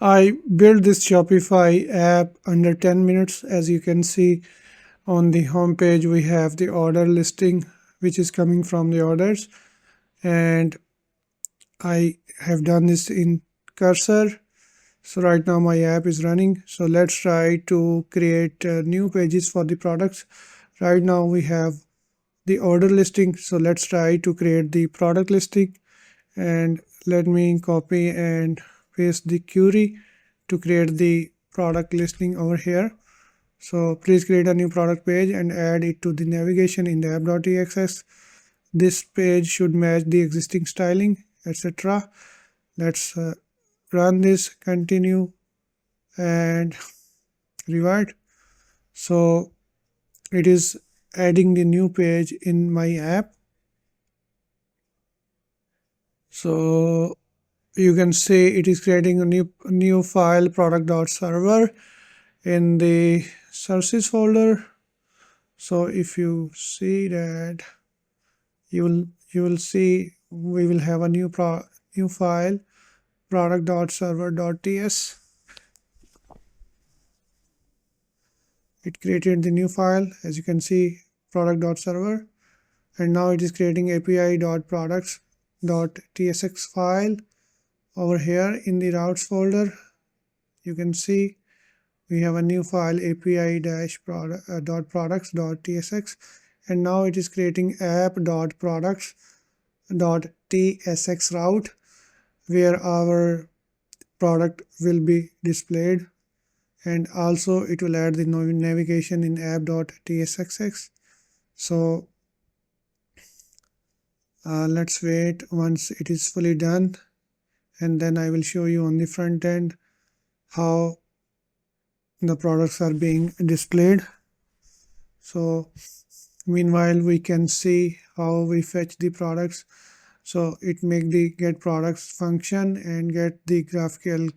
I built this Shopify app under 10 minutes. As you can see on the home page, we have the order listing, which is coming from the orders. And I have done this in cursor. So right now my app is running. So let's try to create new pages for the products. Right now we have the order listing. So let's try to create the product listing, and let me copy and paste the query to create the product listing over here. So please create a new product page and add it to the navigation in the app.tsx. This page should match the existing styling, etc. Let's run this, continue, and revert. So it is adding the new page in my app. So you can see it is creating a new file, product.server, in the sources folder. So if you see that, you will see we will have a new file, product.server.ts. It created the new file, as you can see, product.server, and now it is creating api.products.tsx file over here in the routes folder. You can see we have a new file, api-products.tsx, and now it is creating app.products.tsx route where our product will be displayed, and also it will add the navigation in app.tsx. So let's wait once it is fully done, and then I will show you on the front end how the products are being displayed. So meanwhile we can see how we fetch the products. So it make the get products function and get the GraphQL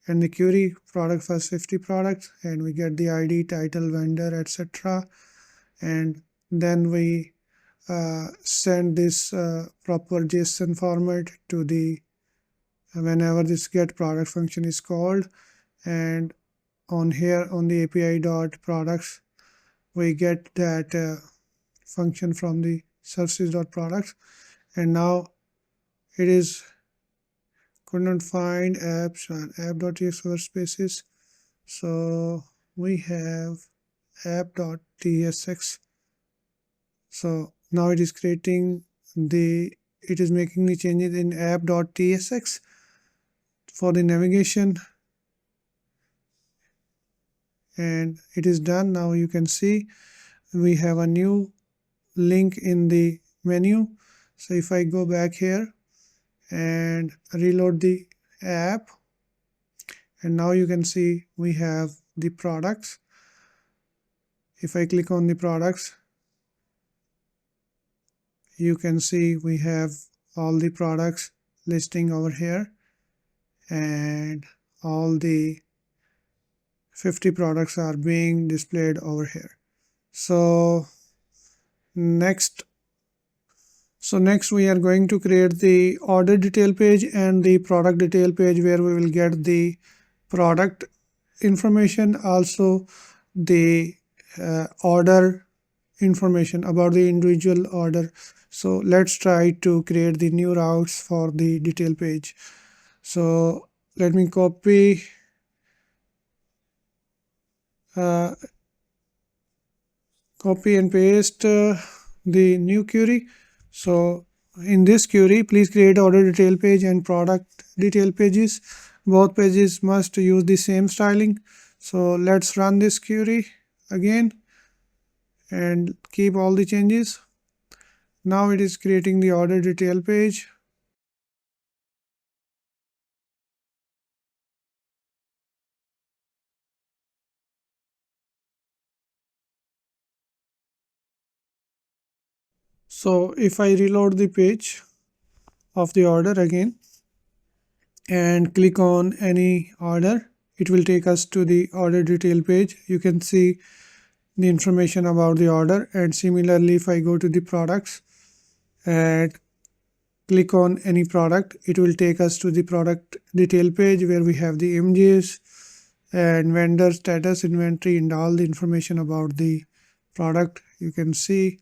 and the query product first 50 products, and we get the ID, title, vendor, etc. And then we send this proper JSON format to the whenever this get product function is called, and on here on the api.products we get that function from the services.products. And now it is could not find apps on app.tx workspaces, so we have app.tsx. So now it is creating it is making the changes in app.tsx for the navigation, and it is done. Now you can see we have a new link in the menu. So if I go back here and reload the app, and now you can see we have the products. If I click on the products, you can see we have all the products listing over here, and all the 50 products are being displayed over here. So next we are going to create the order detail page and the product detail page, where we will get the product information, also the order information about the individual order. So let's try to create the new routes for the detail page. So let me copy and paste the new query. So in this query, please create order detail page and product detail pages. Both pages must use the same styling. So let's run this query again and keep all the changes. Now it is creating the order detail page. So if I reload the page of the order again and click on any order, it will take us to the order detail page. You can see the information about the order, and similarly if I go to the products and click on any product, it will take us to the product detail page where we have the images and vendor status, inventory, and all the information about the product you can see.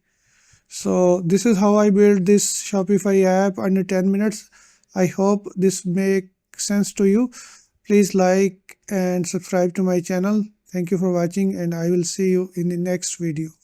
So this is how I built this Shopify app under 10 minutes. I hope this makes sense to you. Please like and subscribe to my channel. Thank you for watching, and I will see you in the next video.